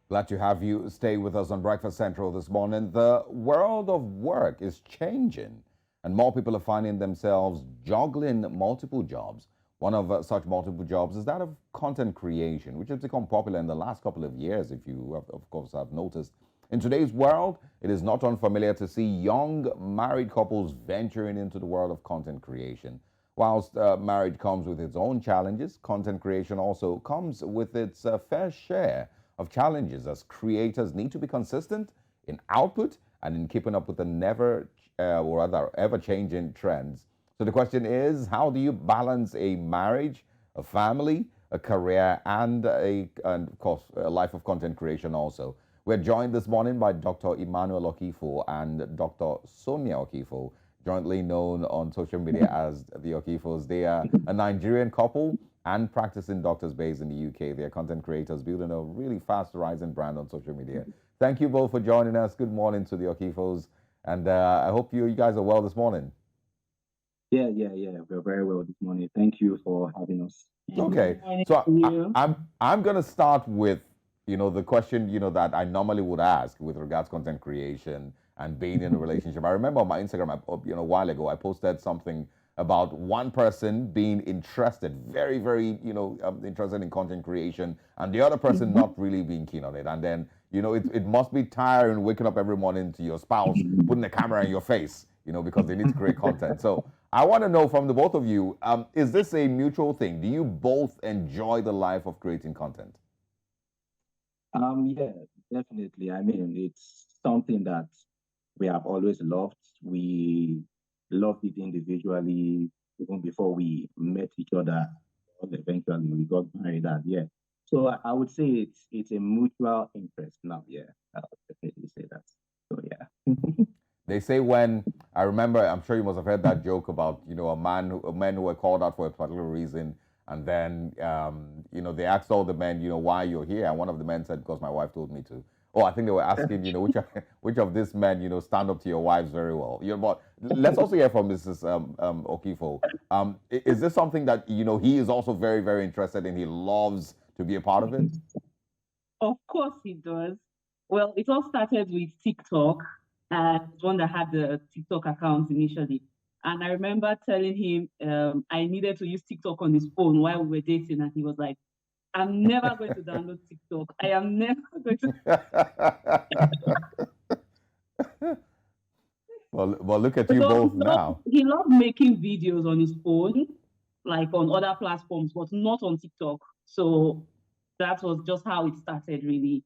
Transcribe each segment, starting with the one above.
Glad to have you stay with us on Breakfast Central this morning. The world of work is changing, and more people are finding themselves juggling multiple jobs. One of such multiple jobs is that of content creation, which has become popular in the last couple of years, if you, of course, have noticed. In today's world, it is not unfamiliar to see young married couples venturing into the world of content creation. Whilst marriage comes with its own challenges, content creation also comes with its fair share of challenges, as creators need to be consistent in output and in keeping up with the never or rather ever changing trends. So the question is, how do you balance a marriage, a family, a career, and of course a life of content creation also? We're joined this morning by Dr. Emmanuel Okhifos and Dr. Sonia Okhifos, jointly known on social media as the Okhifos. They are a Nigerian couple and practicing doctors based in the UK. They're content creators building a really fast rising brand on social media. Thank you both for joining us. Good morning to the Okhifos. And I hope you guys are well this morning. Yeah. We're very well this morning. Thank you for having us. Okay, so I'm gonna start with the question that I normally would ask with regards to content creation and being in a relationship. I remember on my Instagram, a while ago, I posted something about one person being interested, very very interested in content creation, and the other person not really being keen on it. And then it must be tiring waking up every morning to your spouse putting a camera in your face, because they need to create content. So I want to know from the both of you, is this a mutual thing? Do you both enjoy the life of creating content? Yeah, definitely. I mean, it's something that we have always loved. We loved it individually even before we met each other. Eventually, we got married, and yeah. So I would say it's a mutual interest now. Yeah, I would definitely say that. So yeah. They say when I remember, I'm sure you must have heard that joke about men who were called out for a particular reason, and then they asked all the men why you're here, and one of the men said because my wife told me to. Oh, I think they were asking which of these men stand up to your wives very well. But let's also hear from Mrs. Okhifos. Is this something that he is also very very interested in? He loves to be a part of it. Of course he does. Well, it all started with TikTok, and one that had the TikTok account initially. And I remember telling him I needed to use TikTok on his phone while we were dating, and he was like, "I'm never going to download TikTok. I am never going to." Well, look at you both now. He loved making videos on his phone, like on other platforms, but not on TikTok. So that was just how it started, really.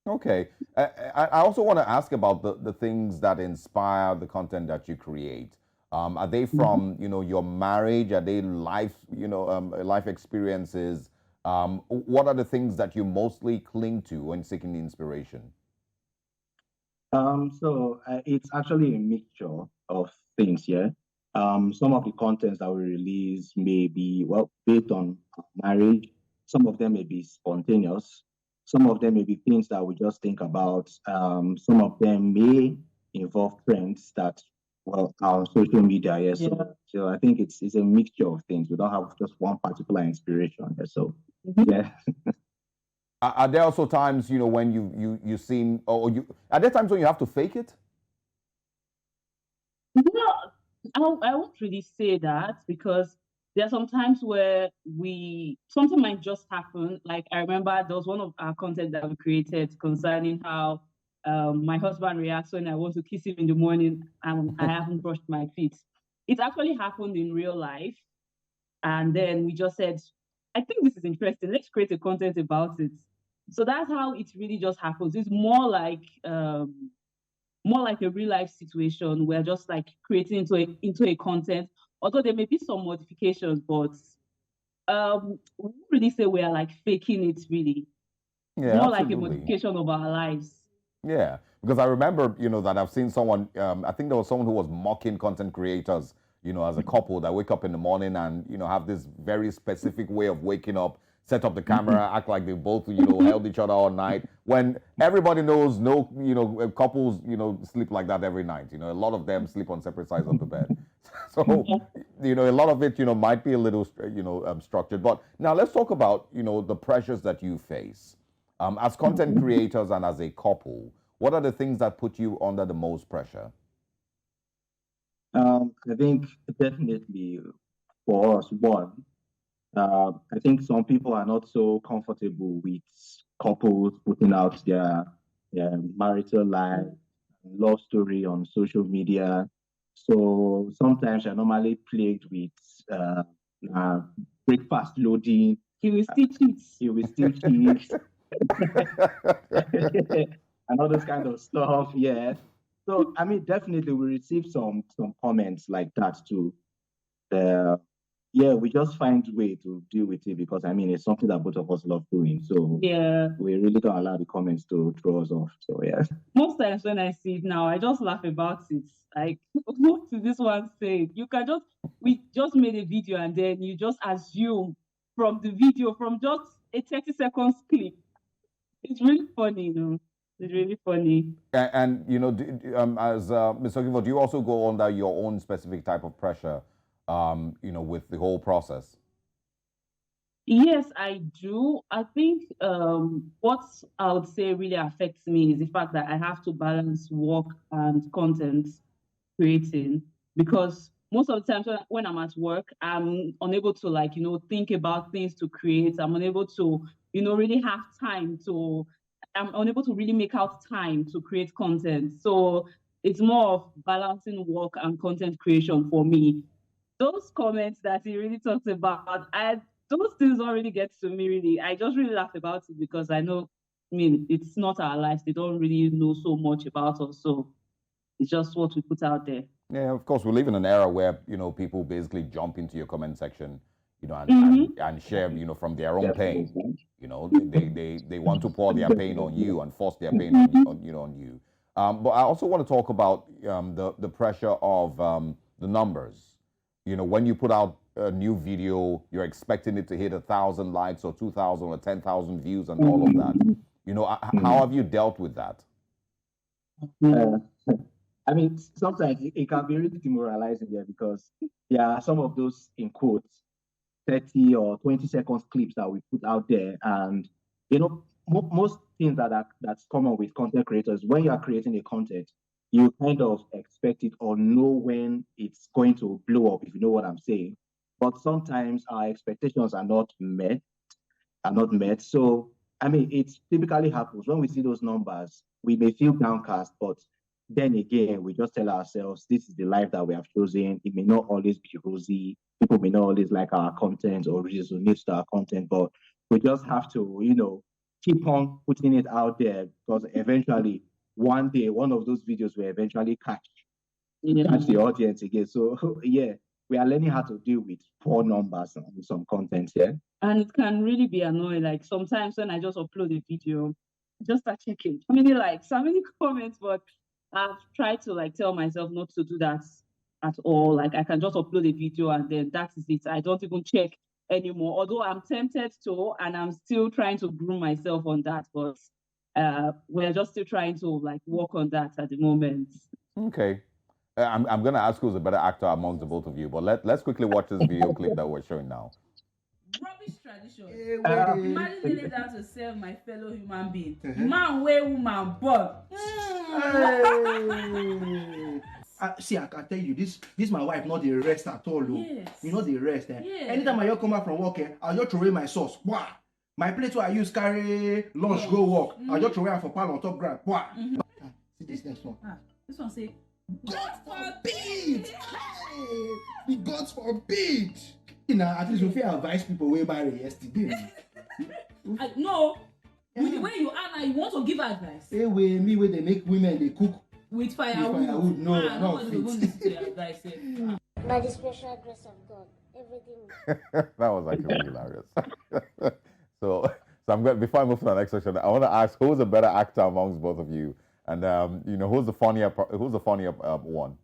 Okay. I also want to ask about the things that inspire the content that you create. Are they from, your marriage? Are they life experiences? What are the things that you mostly cling to when seeking inspiration? It's actually a mixture of things, yeah. Some of the contents that we release may be, well, based on marriage. Some of them may be spontaneous. Some of them may be things that we just think about. Some of them may involve trends that, well, are on social media, yeah. So I think it's a mixture of things. We don't have just one particular inspiration. Yeah. So yeah. Are there also times, when you seem, or you, are there times when you have to fake it? No, I won't really say that, because there are some times where something might just happen. Like I remember there was one of our content that we created concerning how my husband reacts when I want to kiss him in the morning and I haven't brushed my teeth. It actually happened in real life. And then we just said, I think this is interesting. Let's create a content about it. So that's how it really just happens. It's more like a real life situation. We're just like creating into a content. Although there may be some modifications, but we wouldn't really say we are like faking it really. Yeah, More absolutely. like a modification of our lives. Yeah, because I remember, that I've seen someone. I think there was someone who was mocking content creators, as a couple that wake up in the morning and have this very specific way of waking up, set up the camera, act like they both, held each other all night. When everybody knows, no, couples, sleep like that every night. A lot of them sleep on separate sides of the bed. So, a lot of it, might be a little, structured. But now let's talk about, the pressures that you face. As content creators and as a couple, what are the things that put you under the most pressure? I think definitely for us, one, I think some people are not so comfortable with couples putting out their marital life, love story on social media. So sometimes you're normally plagued with uh, breakfast loading. He will still cheat. You will still cheat and all those kind of stuff. Yeah. So I mean, definitely we received some comments like that too. Uh, yeah, we just find way to deal with it because I mean it's something that both of us love doing. So Yeah. we really don't allow the comments to throw us off. So yeah. Most times when I see it now, I just laugh about it. Like, what is this one saying? We just made a video and then you just assume from the video, from just a 30 seconds clip. It's really funny, It's really funny. And as Mr. Okhifos, do you also go under your own specific type of pressure, with the whole process? Yes, I do. I think what I would say really affects me is the fact that I have to balance work and content creating because most of the times when I'm at work, I'm unable to think about things to create. I'm unable to, really have time to, I'm unable to really make out time to create content. So it's more of balancing work and content creation for me. Those comments that he really talks about, those things don't really get to me really. I just really laugh about it because I know, it's not our lives. They don't really know so much about us. So it's just what we put out there. Yeah, of course, we live in an era where, people basically jump into your comment section, and, and share, from their own pain. They want to pour their pain on you and force their pain on you. But I also want to talk about the pressure of the numbers. When you put out a new video, you're expecting it to hit 1,000 likes or 2,000 or 10,000 views and all of that. How have you dealt with that? I mean, sometimes it can be really demoralizing there because some of those in quotes 30 or 20 seconds clips that we put out there, and most things that's common with content creators, when you are creating a content, you kind of expect it or know when it's going to blow up, if you know what I'm saying. But sometimes our expectations are not met. So I mean, it typically happens when we see those numbers, we may feel downcast, but then again, we just tell ourselves this is the life that we have chosen. It may not always be rosy. People may not always like our content or resonate to our content, but we just have to, keep on putting it out there because eventually, one day, one of those videos will eventually catch the audience again. So yeah, we are learning how to deal with poor numbers on some content here. And it can really be annoying. Like sometimes when I just upload a video, I just start checking how many likes, how many comments, but I've tried to tell myself not to do that at all. Like I can just upload a video and then that is it. I don't even check anymore. Although I'm tempted to, and I'm still trying to groom myself on that, but we're just still trying to work on that at the moment. Okay. I'm going to ask who's a better actor amongst the both of you, but let's quickly watch this video clip that we're showing now. Rubbish tradition. Imagine kneeling down to serve my fellow human being. Man, way woman, but. See, I can tell you, this my wife, not the rest at all. Yes. You know the rest. Yes. Anytime I come back from work, I'll just throw away my sauce. Wow. My plate where I use carry lunch, go work. I'll just throw away for pile on top ground. Wow. See this next one. This one say, God forbid! Hey, the gods forbid! At least we feel advise people way marry yesterday. No. With the way you are now, you want to give advice. Hey, way they make women they cook with firewood. No, no advice. By the special grace of God, everything. That was actually hilarious. So I'm going before I move to the next section, I want to ask who's a better actor amongst both of you, and who's the funnier one.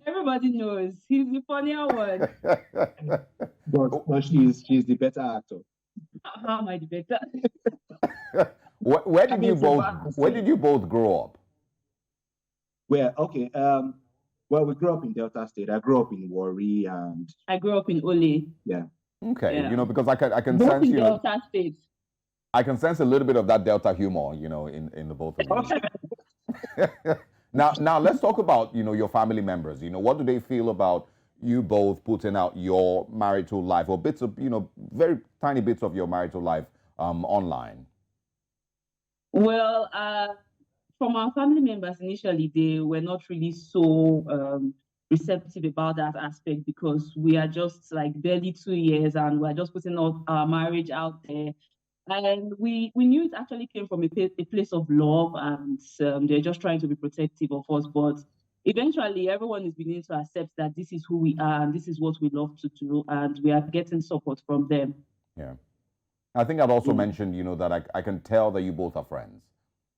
Everybody knows he's the funnier one. but she's the better actor. How am I the better? Where did you both grow up? Okay. Well, we grew up in Delta State. I grew up in Warri, and I grew up in Ole. Yeah. Okay. Yeah. Because I can Both sense in Delta State. I can sense a little bit of that Delta humor, in the both of you. Now let's talk about, your family members. What do they feel about you both putting out your marital life or bits of, very tiny bits of your marital life online? Well, from our family members initially, they were not really so receptive about that aspect because we are just like barely 2 years and we're just putting our marriage out there. And we knew it actually came from a place of love, and they're just trying to be protective of us. But eventually, everyone is beginning to accept that this is who we are and this is what we love to do, and we are getting support from them. Yeah. I think I've also mentioned, that I can tell that you both are friends,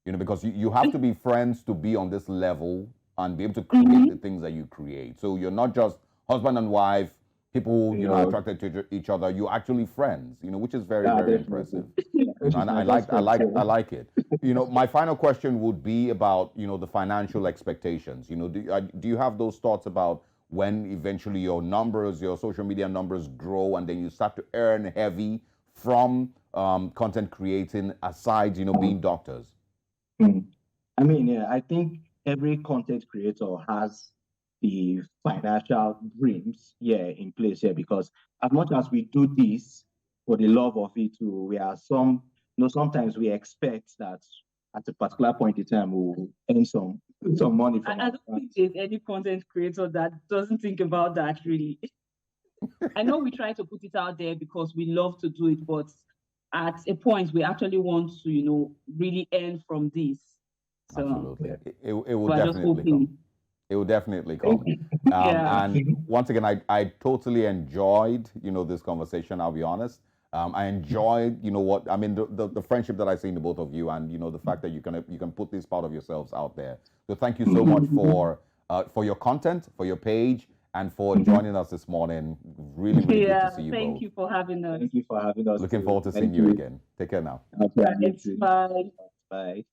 because you have to be friends to be on this level and be able to create the things that you create. So you're not just husband and wife, people, attracted to each other. You're actually friends, which is very, very impressive. And I like it. My final question would be about, the financial expectations. Do you have those thoughts about when eventually your social media numbers grow and then you start to earn heavy from content creating aside, being doctors? I mean, yeah, I think every content creator has the financial dreams, in place here, because as much as we do this for the love of it, we are sometimes we expect that at a particular point in time we'll earn some money from I don't think there's any content creator that doesn't think about that really. I know we try to put it out there because we love to do it, but at a point we actually want to, really earn from this. So absolutely. It will definitely come. It will definitely come. And once again, I totally enjoyed, this conversation, I'll be honest. I enjoyed, the friendship that I see in the both of you and, the fact that you can put this part of yourselves out there. So thank you so much for your content, for your page, and for joining us this morning. Really, really good to see you both. Thank you for having us. Thank you for having us. Looking forward to seeing you again. Take care now. Okay, Bye. Bye.